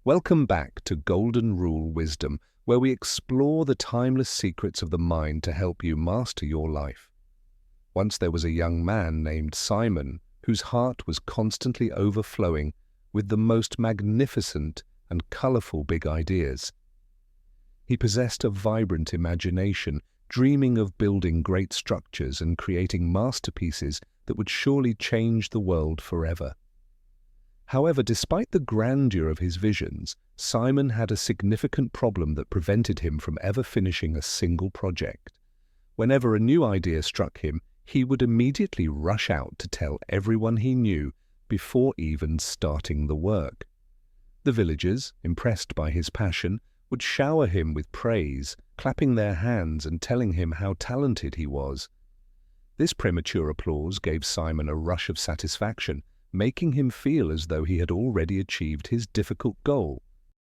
Welcome back to Golden Rule Wisdom, where we explore the timeless secrets of the mind to help you master your life. Once there was a young man named Simon, whose heart was constantly overflowing with the most magnificent and colorful big ideas. He possessed a vibrant imagination, dreaming of building great structures and creating masterpieces that would surely change the world forever. However, despite the grandeur of his visions, Simon had a significant problem that prevented him from ever finishing a single project. Whenever a new idea struck him, he would immediately rush out to tell everyone he knew before even starting the work. The villagers, impressed by his passion, would shower him with praise, clapping their hands and telling him how talented he was. This premature applause gave Simon a rush of satisfaction, making him feel as though he had already achieved his difficult goal.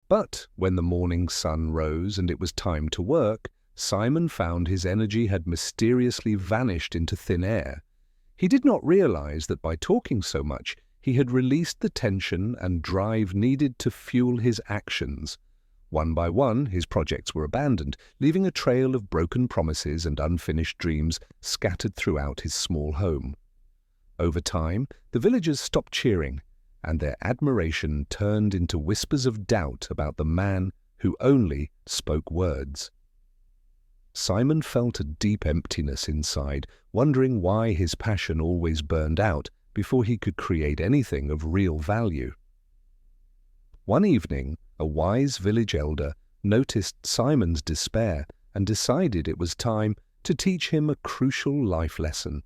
But when the morning sun rose and it was time to work, Simon found his energy had mysteriously vanished into thin air. He did not realize that by talking so much, he had released the tension and drive needed to fuel his actions. One by one, his projects were abandoned, leaving a trail of broken promises and unfinished dreams scattered throughout his small home. Over time, the villagers stopped cheering, and their admiration turned into whispers of doubt about the man who only spoke words. Simon felt a deep emptiness inside, wondering why his passion always burned out before he could create anything of real value. One evening, a wise village elder noticed Simon's despair and decided it was time to teach him a crucial life lesson.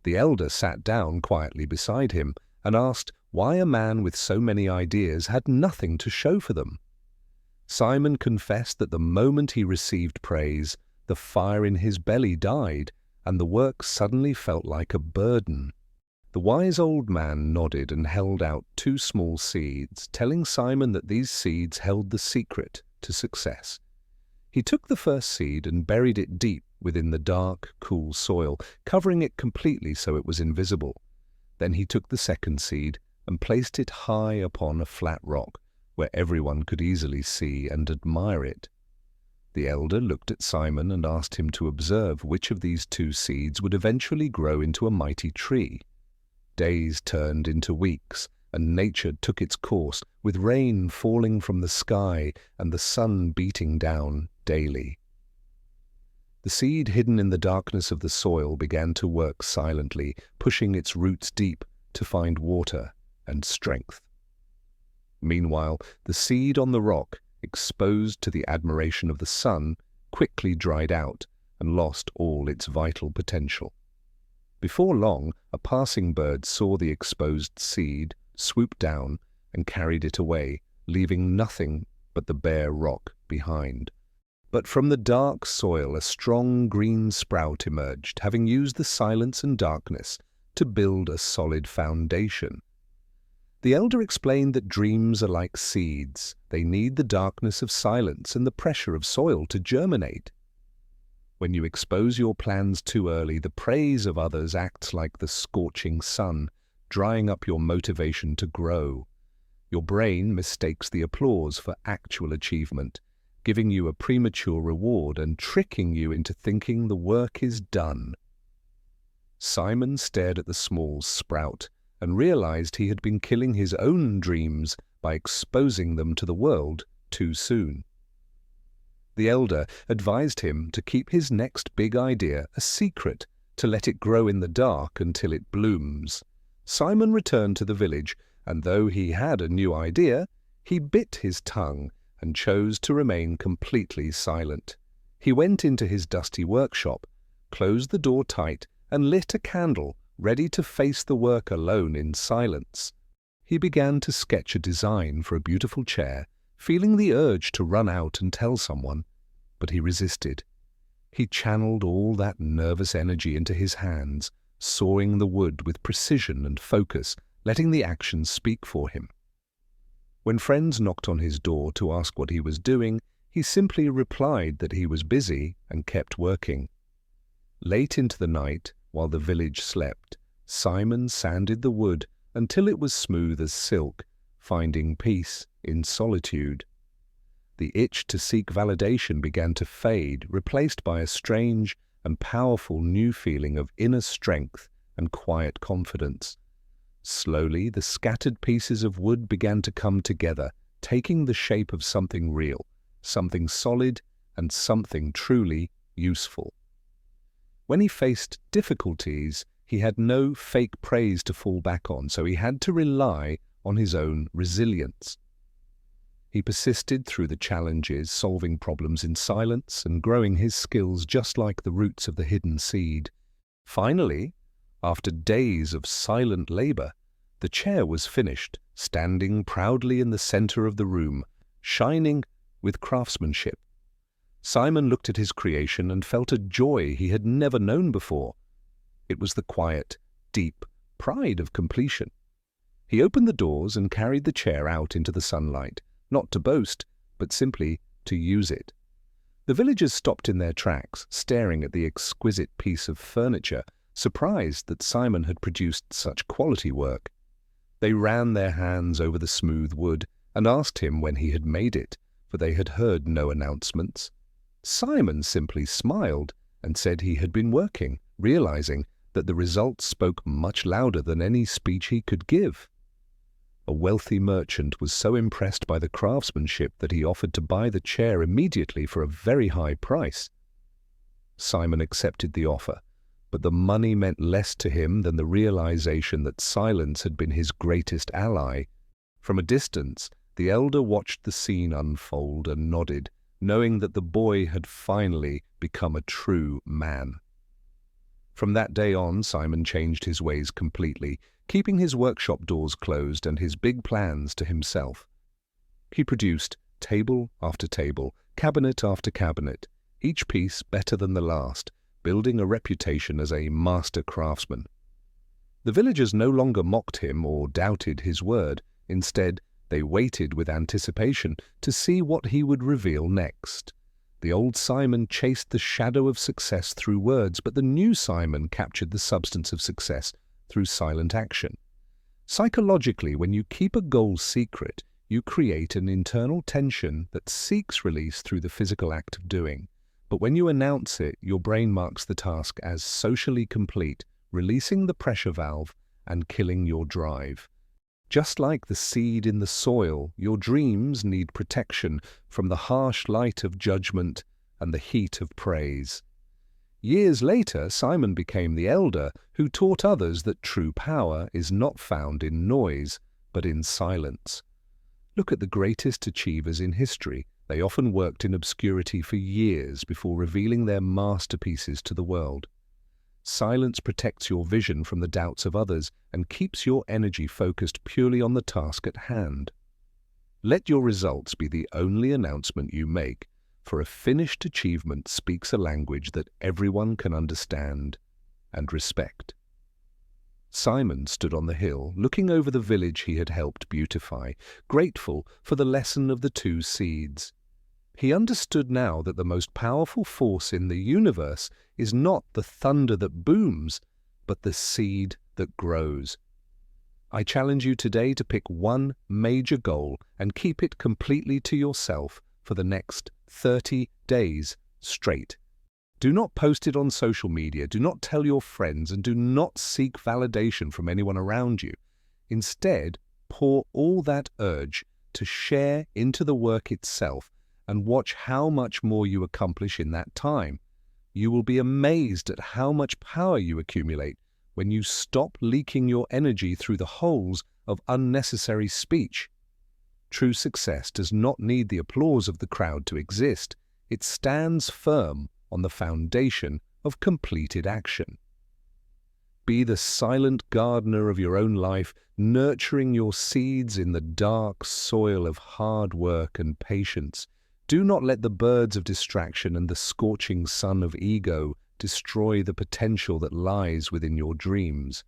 The elder sat down quietly beside him and asked why a man with so many ideas had nothing to show for them. Simon confessed that the moment he received praise, the fire in his belly died, and the work suddenly felt like a burden. The wise old man nodded and held out 2 small seeds, telling Simon that these seeds held the secret to success. He took the first seed and buried it deep within the dark, cool soil, covering it completely so it was invisible. Then he took the second seed and placed it high upon a flat rock, where everyone could easily see and admire it. The elder looked at Simon and asked him to observe which of these 2 seeds would eventually grow into a mighty tree. Days turned into weeks, and nature took its course, with rain falling from the sky and the sun beating down daily. The seed hidden in the darkness of the soil began to work silently, pushing its roots deep to find water and strength. Meanwhile, the seed on the rock, exposed to the admiration of the sun, quickly dried out and lost all its vital potential. Before long, a passing bird saw the exposed seed, swooped down, and carried it away, leaving nothing but the bare rock behind. But from the dark soil a strong green sprout emerged, having used the silence and darkness to build a solid foundation. The elder explained that dreams are like seeds. They need the darkness of silence and the pressure of soil to germinate. When you expose your plans too early, the praise of others acts like the scorching sun, drying up your motivation to grow. Your brain mistakes the applause for actual achievement, giving you a premature reward and tricking you into thinking the work is done. Simon stared at the small sprout and realized he had been killing his own dreams by exposing them to the world too soon. The elder advised him to keep his next big idea a secret, to let it grow in the dark until it blooms. Simon returned to the village, and though he had a new idea, he bit his tongue and chose to remain completely silent. He went into his dusty workshop, closed the door tight, and lit a candle, ready to face the work alone in silence. He began to sketch a design for a beautiful chair, feeling the urge to run out and tell someone, but he resisted. He channeled all that nervous energy into his hands, sawing the wood with precision and focus, letting the action speak for him. When friends knocked on his door to ask what he was doing, he simply replied that he was busy and kept working. Late into the night, while the village slept, Simon sanded the wood until it was smooth as silk, finding peace in solitude. The itch to seek validation began to fade, replaced by a strange and powerful new feeling of inner strength and quiet confidence. Slowly, the scattered pieces of wood began to come together, taking the shape of something real, something solid, and something truly useful. When he faced difficulties, he had no fake praise to fall back on, so he had to rely on his own resilience. He persisted through the challenges, solving problems in silence and growing his skills just like the roots of the hidden seed. Finally, after days of silent labor, the chair was finished, standing proudly in the center of the room, shining with craftsmanship. Simon looked at his creation and felt a joy he had never known before. It was the quiet, deep pride of completion. He opened the doors and carried the chair out into the sunlight, not to boast, but simply to use it. The villagers stopped in their tracks, staring at the exquisite piece of furniture, surprised that Simon had produced such quality work. They ran their hands over the smooth wood and asked him when he had made it, for they had heard no announcements. Simon simply smiled and said he had been working, realizing that the results spoke much louder than any speech he could give. A wealthy merchant was so impressed by the craftsmanship that he offered to buy the chair immediately for a very high price. Simon accepted the offer, but the money meant less to him than the realization that silence had been his greatest ally. From a distance, the elder watched the scene unfold and nodded, knowing that the boy had finally become a true man. From that day on, Simon changed his ways completely, keeping his workshop doors closed and his big plans to himself. He produced table after table, cabinet after cabinet, each piece better than the last, building a reputation as a master craftsman. The villagers no longer mocked him or doubted his word. Instead, they waited with anticipation to see what he would reveal next. The old Simon chased the shadow of success through words, but the new Simon captured the substance of success through silent action. Psychologically, when you keep a goal secret, you create an internal tension that seeks release through the physical act of doing. But when you announce it, your brain marks the task as socially complete, releasing the pressure valve and killing your drive. Just like the seed in the soil, your dreams need protection from the harsh light of judgment and the heat of praise. Years later, Simon became the elder who taught others that true power is not found in noise, but in silence. Look at the greatest achievers in history. They often worked in obscurity for years before revealing their masterpieces to the world. Silence protects your vision from the doubts of others and keeps your energy focused purely on the task at hand. Let your results be the only announcement you make, for a finished achievement speaks a language that everyone can understand and respect. Simon stood on the hill, looking over the village he had helped beautify, grateful for the lesson of the two seeds. He understood now that the most powerful force in the universe is not the thunder that booms, but the seed that grows. I challenge you today to pick one major goal and keep it completely to yourself for the next 30 days straight. Do not post it on social media, do not tell your friends, and do not seek validation from anyone around you. Instead, pour all that urge to share into the work itself and watch how much more you accomplish in that time. You will be amazed at how much power you accumulate when you stop leaking your energy through the holes of unnecessary speech. True success does not need the applause of the crowd to exist. It stands firm on the foundation of completed action. Be the silent gardener of your own life, nurturing your seeds in the dark soil of hard work and patience. Do not let the birds of distraction and the scorching sun of ego destroy the potential that lies within your dreams.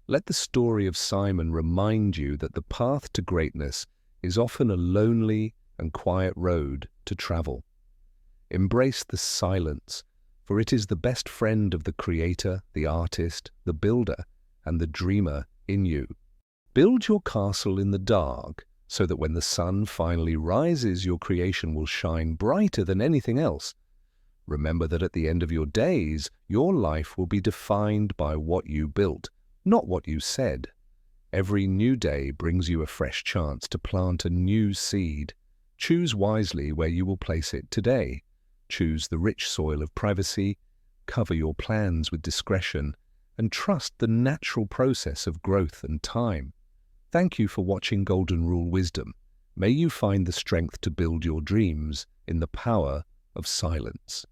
Let the story of Simon remind you that the path to greatness is often a lonely and quiet road to travel. Embrace the silence, for it is the best friend of the creator, the artist, the builder, and the dreamer in you. Build your castle in the dark so that when the sun finally rises, your creation will shine brighter than anything else. Remember that at the end of your days, your life will be defined by what you built, not what you said. Every new day brings you a fresh chance to plant a new seed. Choose wisely where you will place it today. Choose the rich soil of privacy, cover your plans with discretion, and trust the natural process of growth and time. Thank you for watching Golden Rule Wisdom. May you find the strength to build your dreams in the power of silence.